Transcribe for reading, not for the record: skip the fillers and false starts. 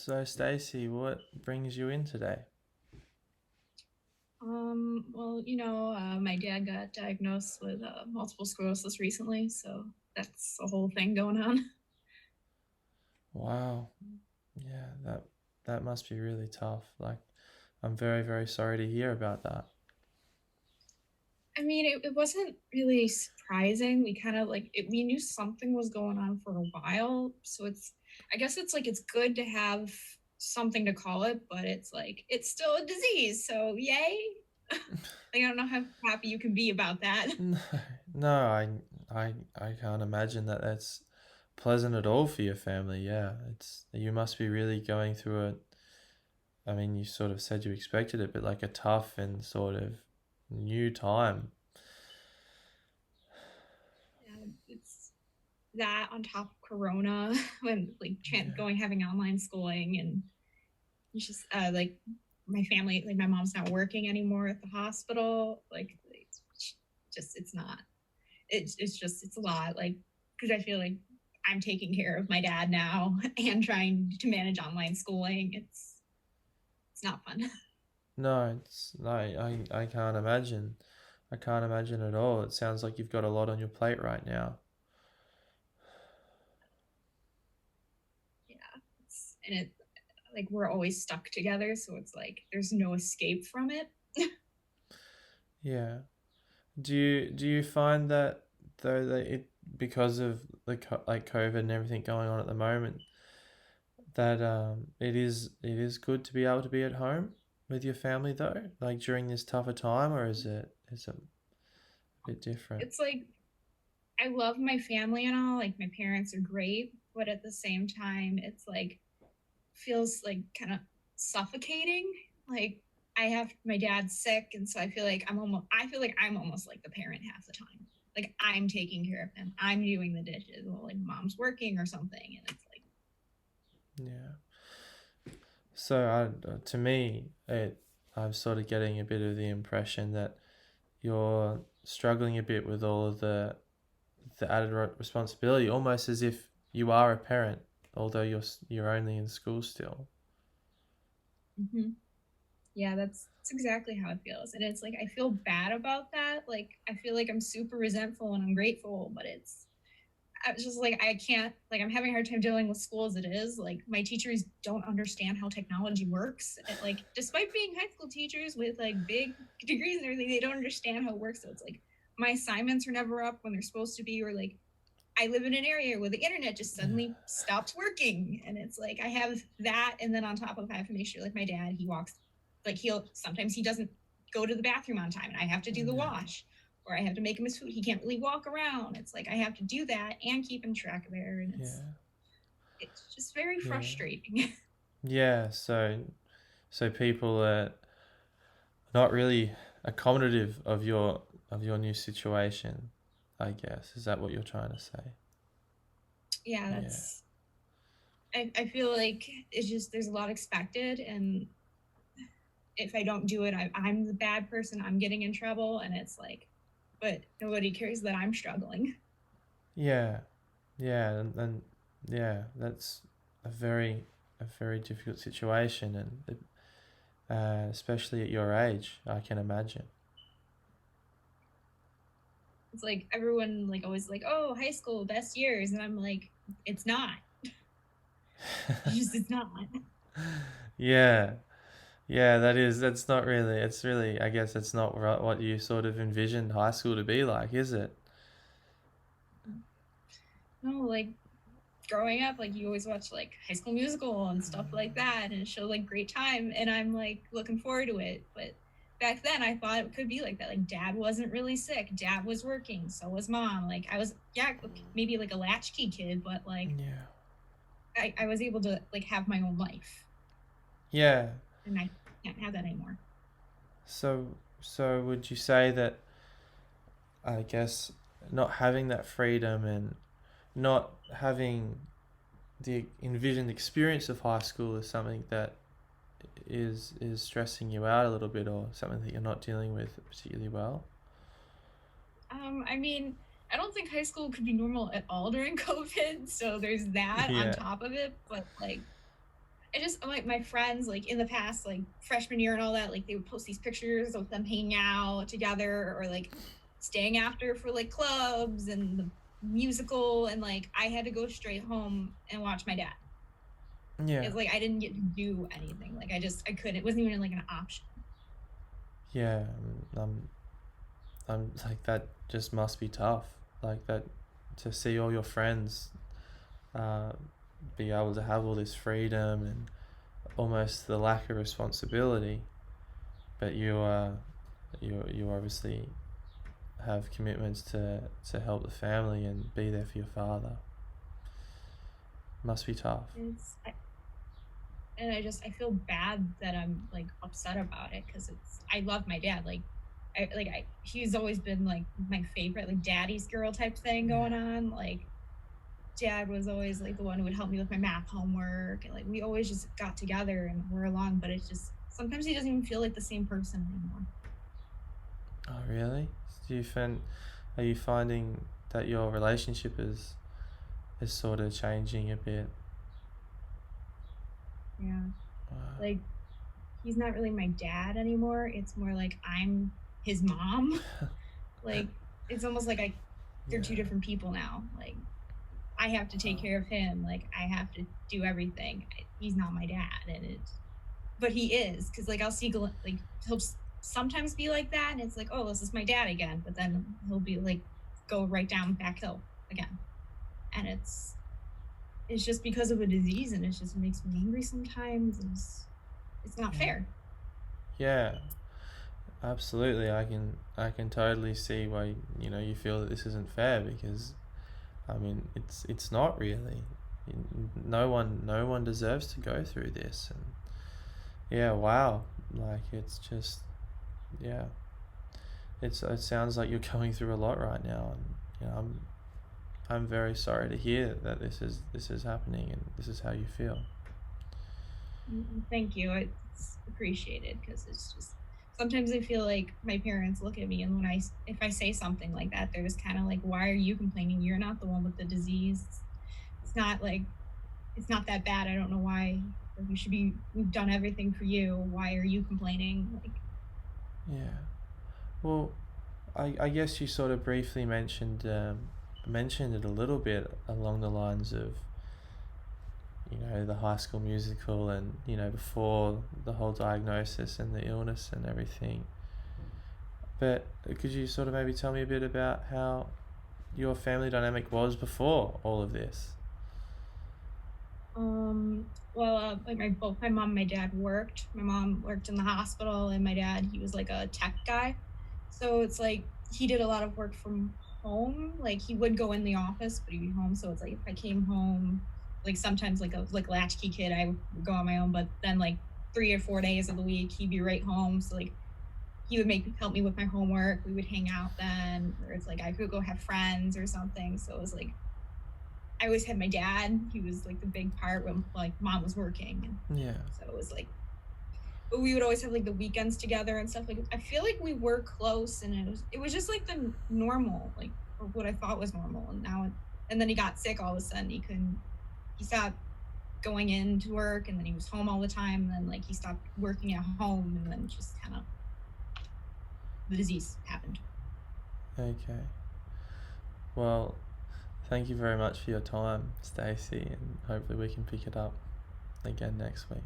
So, Stacy, what brings you in today? My dad got diagnosed with multiple sclerosis recently, so that's a whole thing going on. Wow, yeah, that must be really tough. Like, I'm very, very sorry to hear about that. I mean, it wasn't really surprising. We kind of we knew something was going on for a while, so I guess it's like it's good to have something to call it, but it's like it's still a disease, so yay. Like, I don't know how happy you can be about that. No, no, I can't imagine that that's pleasant at all for your family. Yeah, you must be really going through it. I mean, you sort of said you expected it, but like a tough and sort of new time. Yeah, it's that on top of Corona, when Yeah, going having online schooling, and it's just my family, like my mom's not working anymore at the hospital. It's not. It's a lot. Like, because I feel like I'm taking care of my dad now and trying to manage online schooling. It's not fun. no, it's no, I can't imagine. I can't imagine at all. It sounds like you've got a lot on your plate right now. Yeah, and it like we're always stuck together, so it's like there's no escape from it. Yeah. Do you find that though that it because of like COVID and everything going on at the moment that it is good to be able to be at home with your family though, like during this tougher time, or is it a bit different? It's like I love my family and all. Like, my parents are great, but at the same time, it's like feels like kind of suffocating. Like, I have my dad's sick, and so I feel like I'm almost like the parent half the time. Like, I'm taking care of him. I'm doing the dishes while like mom's working or something, and it's like Yeah. So to me, I'm sort of getting a bit of the impression that you're struggling a bit with all of the added responsibility, almost as if you are a parent, although you're only in school still. mhm. Yeah, that's exactly how it feels. And it's like I feel bad about that. Like, I feel like I'm super resentful and ungrateful, but I was just like, I can't, like, I'm having a hard time dealing with school as it is. Like, my teachers don't understand how technology works. And, like, despite being high school teachers with like big degrees and everything, they don't understand how it works. So it's like my assignments are never up when they're supposed to be, or like I live in an area where the internet just Yeah, suddenly stops working. And it's like I have that. And then on top of, I have to make sure, like, my dad, he walks, like, sometimes he doesn't go to the bathroom on time and I have to do the yeah, wash, or I have to make him his food. He can't really walk around. It's like I have to do that and keep him track there. And yeah, it's just very yeah, frustrating. yeah. So people are not really accommodative of your new situation. I guess is that what you're trying to say? Yeah, Yeah, I feel like it's just there's a lot expected. And if I don't do it, I'm the bad person. I'm getting in trouble. And it's like, but nobody cares that I'm struggling. yeah, yeah, and yeah. That's a very difficult situation, and especially at your age, I can imagine. It's like everyone like always like, oh, high school best years, and I'm like, it's not. It's not. Yeah, yeah, that's not really, it's really, I guess it's not what you sort of envisioned high school to be like, is it? No, like growing up, like you always watch like High School Musical and stuff like that, and it showed like great time, and I'm like looking forward to it. But back then, I thought it could be like that. Like, dad wasn't really sick, dad was working, so was mom. Like, I was, yeah, okay, maybe like a latchkey kid, but like Yeah. I was able to like have my own life, Yeah. and I can't have that anymore. So would you say that, I guess, not having that freedom and not having the envisioned experience of high school is something that is stressing you out a little bit, or something that you're not dealing with particularly well? I mean, I don't think high school could be normal at all during COVID. So there's that on Yeah. top of it. But like, I just like my friends like in the past, like freshman year and all that, like they would post these pictures of them hanging out together or like staying after for like clubs and the musical, and like I had to go straight home and watch my dad. Yeah. It's like I didn't get to do anything. Like I couldn't. It wasn't even like an option. Yeah. I'm like that just must be tough. Like that to see all your friends uh, be able to have all this freedom and almost the lack of responsibility, but you obviously have commitments to help the family and be there for your father. Must be tough. It's and I feel bad that I'm like upset about it because it's I love my dad. Like he's always been like my favorite, like daddy's girl type thing Yeah. going on. Like dad was always like the one who would help me with my math homework, and like we always just got together and we're along, but it's just sometimes he doesn't even feel like the same person anymore. Oh really? Do you find Are you finding that your relationship is sort of changing a bit? Yeah. Wow. Like he's not really my dad anymore. It's more like I'm his mom. Like it's almost like they're two Yeah. different people now. Like I have to take Wow. care of him. Like I have to do everything. He's not my dad, and but he is because like I'll see like he'll sometimes be like that, and it's like, oh, this is my dad again. But then he'll be like, go right down back hill again, and it's just because of a disease, and it just makes me angry sometimes, and it's not Yeah. fair. Yeah. Absolutely. I can totally see why you feel that this isn't fair because I mean it's not really. No one deserves to go through this and yeah, wow. Like it's just yeah. It sounds like you're going through a lot right now and I'm very sorry to hear that this is happening and this is how you feel. Thank you. It's appreciated because it's just sometimes I feel like my parents look at me, and when I if I say something like that, they're just kind of like, "Why are you complaining? You're not the one with the disease. It's not like it's not that bad. I don't know why. Like you should be. We've done everything for you. Why are you complaining?" Like, Yeah. Well, I guess you sort of briefly mentioned it a little bit along the lines of the High School Musical and before the whole diagnosis and the illness and everything. But could you sort of maybe tell me a bit about how your family dynamic was before all of this? well, like both my mom and my dad worked. My mom worked in the hospital, and my dad he was like a tech guy. So it's like he did a lot of work from home. Like he would go in the office, but he'd be home. So it's like if I came home, like sometimes like a like latchkey kid, I would go on my own. But then like 3 or 4 days of the week, he'd be right home. So like he would make help me with my homework. We would hang out then, or it's like I could go have friends or something. So it was like I always had my dad. He was like the big part when like mom was working, and Yeah. so it was like. But we would always have like the weekends together and stuff. Like I feel like we were close, and it was just like the normal, like or what I thought was normal. And and then he got sick all of a sudden. He stopped going into work, and then he was home all the time. And then like he stopped working at home, and then just kind of the disease happened. Okay. Well, thank you very much for your time, Stacey, and hopefully we can pick it up again next week.